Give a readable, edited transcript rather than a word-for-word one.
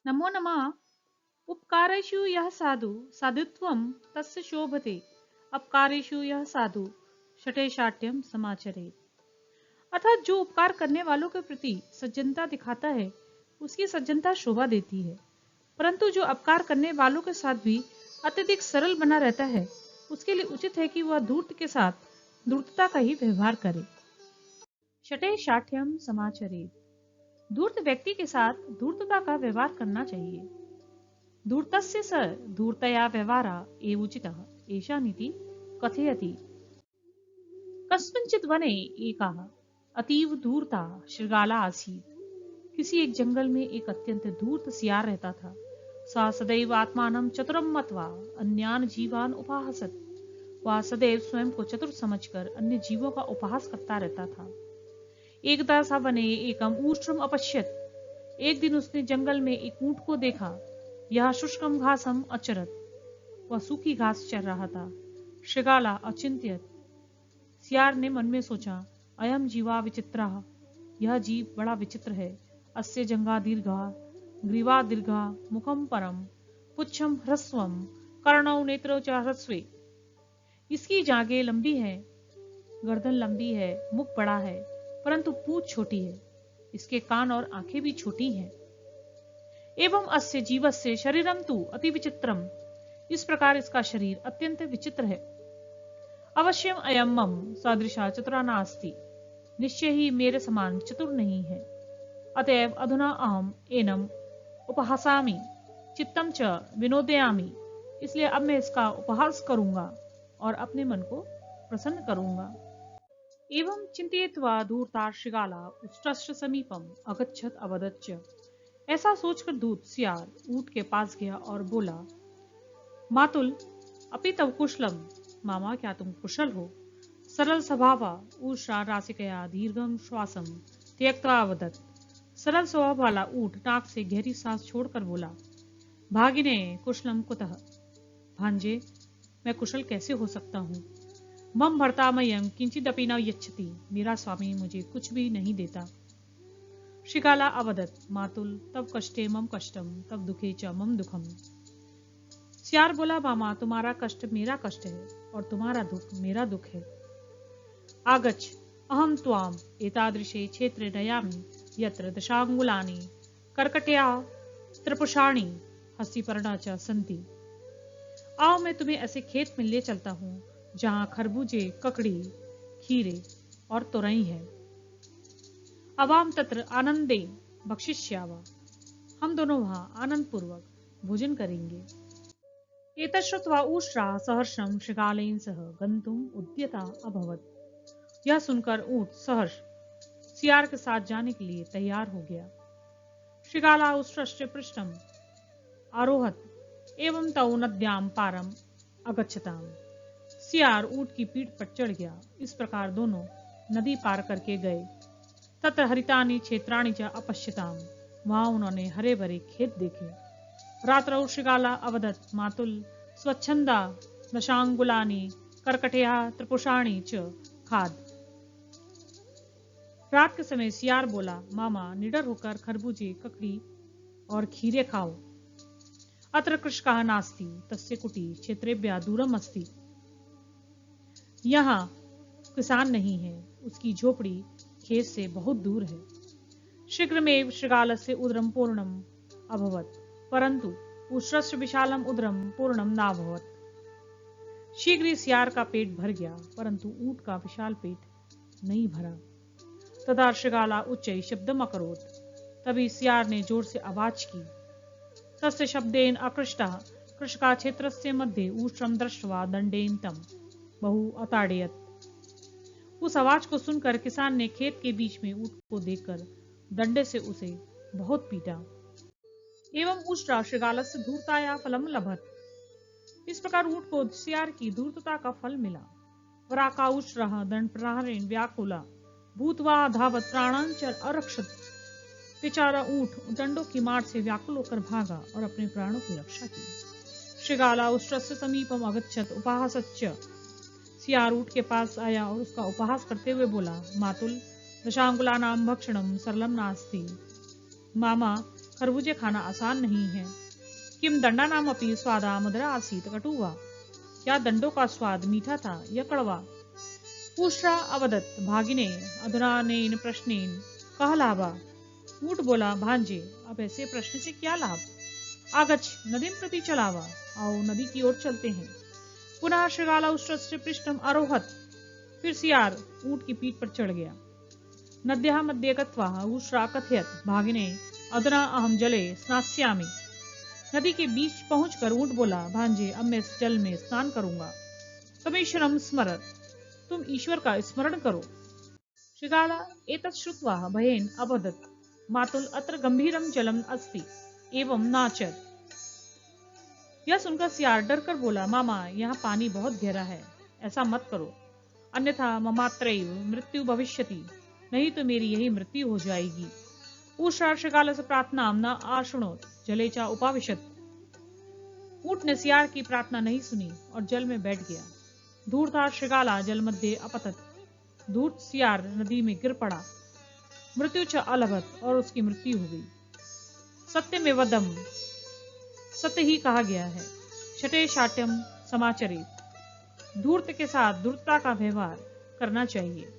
नमो नमः। उपकारेषु यः साधु साधुत्वं तस्य शोभते, अपकारेषु यः साधु शठेशाठ्यम समाचरेत्। अर्थात जो उपकार करने वालों के प्रति सज्जनता दिखाता है उसकी सज्जनता शोभा देती है, परंतु जो अपकार करने वालों के साथ भी अत्यधिक सरल बना रहता है उसके लिए उचित है कि वह धूर्त के साथ धूर्तता का ही व्यवहार करे। शठेशाठ्यम समाचरेत्। धूर्त व्यक्ति के साथ धूर्तता का व्यवहार करना चाहिए। धूर्तस्य स धूर्तया व्यवहारा एव उचितः एषा नीति कथयति। कस्मिंचित् वने एकः अतीव धूर्ता शृगाला आसीत्। किसी एक जंगल में एक अत्यंत धूर्त सियार रहता था। सा सदैव आत्मानं चतुरं मत्वा अन्यान् जीवान् उपाहसत। वह सदैव स्वयं को चतुर समझकर अन्य जीवों का उपहास करता रहता था। एकदा सा वने एकम ऊष्ट्रम अपश्यत। एक दिन उसने जंगल में एक ऊंट को देखा। यह शुष्कम घासम अचरत। वह सूखी घास चर रहा था। शृगाला अचिंत्यत। सियार ने मन में सोचा, अयम जीवा विचित्रः। यह जीव बड़ा विचित्र है। अस्य जंगा दीर्घा ग्रीवा दीर्घा मुखम परम पुच्छम ह्रस्वम कर्णौ नेत्रो च ह्रस्वे। इसकी जांघें लंबी है, गर्दन लंबी है, मुख बड़ा है, परंतु पूंछ छोटी है। इसके कान और आंखें भी छोटी हैं। एवं अस्य जीवस्य शरीरम तु अति विचित्रम। इस प्रकार इसका शरीर अत्यंत विचित्र है। अवश्यम अयम मम सदृशा चतुरा नास्ति। निश्चय ही मेरे समान चतुर नहीं है। अतएव अधुना अहम एनम उपहासामि चित्तम च विनोदयामि। इसलिए अब मैं इसका उपहास करूंगा और अपने मन को प्रसन्न करूंगा। एवं चिंतयित्वा धूर्ता शृगाला उष्ट्रस्य समीपम अगच्छत अवदच्च। ऐसा सोचकर दूत सियार ऊंट के पास गया और बोला, मातुल अपि तव कुशलम। मामा क्या तुम कुशल हो? सरल स्वभावा ऊषा रासिकया दीर्घम श्वासम त्यक्त्वा अवदत्। सरल स्वभाव वाला ऊंट नाक से गहरी सांस छोड़कर बोला, भागिने कुशलम कुतः। भांजे मैं कुशल कैसे हो सकता हूँ? मम भर्ता मय्यम किंचिदपि न यच्छति। मेरा स्वामी मुझे कुछ भी नहीं देता। शृगाला अवदत्, मातुल तब कष्टे मम कष्टम तब दुखे च मम दुखम। सियार बोला, मामा तुम्हारा कष्ट मेरा कष्ट है और तुम्हारा दुख मेरा दुख है। आगच्छ अहम त्वाम एतादृशे क्षेत्रे नयामि यत्र दशांगुलानि कर्कट्या त्रिपुषाणि हस्तिपर्णा च सन्ति। आओ मैं तुम्हें ऐसे खेत में ले चलता हूँ जहाँ खरबूजे, ककड़ी, खीरे और तोरई है। अवाम तत्र आनंदे भक्षिष्यावा। हम दोनों वहां आनंद पूर्वक भोजन करेंगे। एतश्रुत्वा ऊष्ट्रा सहर्षं शृगालेन सह गन्तुम उद्यता अभवत्। यह सुनकर ऊंट सहर्ष सियार के साथ जाने के लिए तैयार हो गया। शृगाला उष्ट्रस्य पृष्ठम आरोहत एवं तौ नद्याम पारम अगच्छताम। सियार ऊंट की पीठ पर चढ़ गया। इस प्रकार दोनों नदी पार करके गए। तत्र हरितानि क्षेत्राणि च अपश्यताम। वहां उन्होंने हरे भरे खेत देखे। रात्रौ शृगाला अवदत्, मातुल स्वच्छंदा दशांगुलानि कर्कटया त्रिपुषाणि च खाद। रात के समय सियार बोला, मामा निडर होकर खरबूजे, ककड़ी और खीरे खाओ। अत्र कृषकः नास्ति तस्य कुटी क्षेत्रेभ्यः दूरम अस्ति। यहाँ किसान नहीं है, उसकी झोपड़ी खेत से बहुत दूर है। शीघ्रमेव शृगालस्य उदरम पूर्णम अभवत्, परंतु उष्ट्रस्य विशालम उदरम पूर्णम नाभवत्। शीघ्र ही सियार का पेट भर गया, परंतु ऊंट का विशाल पेट नहीं भरा। तदा शृगाला उच्चैः शब्दम अकरोत्। तभी सियार ने जोर से आवाज की। तस्य शब्देन आकृष्टः कृषका क्षेत्रस्य मध्ये ऊष्ट्रम दृष्ट्वा दंडेन तम बहु अताड़यत्। उस आवाज को सुनकर किसान ने खेत के बीच में ऊंट को देखकर डंडे से उसे बहुत पीटा। एवं उष्ट्रा शृगालस्य धूर्ताया फलम लभत। इस प्रकार ऊंट को सियार की धूर्तता का फल मिला। पराकाउष्ट्रः दंडप्रहारेण व्याकुला भूत्वा धावत प्राणान् च अरक्षत। बेचारा ऊंट डंडों की मार से व्याकुल होकर भागा और अपने प्राणों की रक्षा की। शृगाला उष्ट्रस्य समीपम अगच्छत उपहासच्च। सियार ऊंट के पास आया और उसका उपहास करते हुए बोला, मातुल दशांगुलानां भक्षणम सरलम नास्ति। मामा खरबूजे खाना आसान नहीं है। किम दंडानाम अपनी स्वादा मधुरा आसीत कटुवा, क्या दंडों का स्वाद मीठा था या कड़वा? पूषा अवदत भागिने अधुरानेन प्रश्नेन कह लाभा। ऊंट बोला, भांजे अब ऐसे प्रश्न से क्या लाभ? आगच्छ नदीम प्रति चलावा, आओ नदी की ओर चलते हैं। पुनः श्रृगाला उष्ट्रस्य पृष्ठम आरोहत, फिर सियार ऊंट की पीठ पर चढ़ गया। नद्याः मध्ये गत्वा उष्ट्रा कथयत भागिने अधुना अहम जले स्नास्यामि। नदी के बीच पहुंचकर ऊंट बोला, भांजे अब मैं इस जल में स्नान करूंगा। तमेश्वरम स्मरत, तुम ईश्वर का स्मरण करो। श्रृगाला एतत् श्रुत्वा भयेन अवदत्, मातुल अत्र गंभीरम जलम अस्ति एवं नाचत। यह सुनकर सियार डर कर बोला, मामा यहाँ पानी बहुत गहरा है, ऐसा मत करो, अन्यथा ममात्रैव मृत्यु भविष्यति, नहीं तो मेरी यही मृत्यु हो जाएगी। पूषा श्रृगाल से प्रार्थना न आशुणोत जलेचा उपाविशत। ऊंट ने सियार की प्रार्थना नहीं सुनी और जल में बैठ गया। धूर्ता श्रृगाला जल मध्य अपतत, धूर्त सियार नदी में गिर पड़ा। मृत्यु च अलभत, और उसकी मृत्यु हो गई। सत्य में वदम, सत्य ही कहा गया है। छठे शाट्यम समाचरित, धूर्त के साथ धूर्तता का व्यवहार करना चाहिए।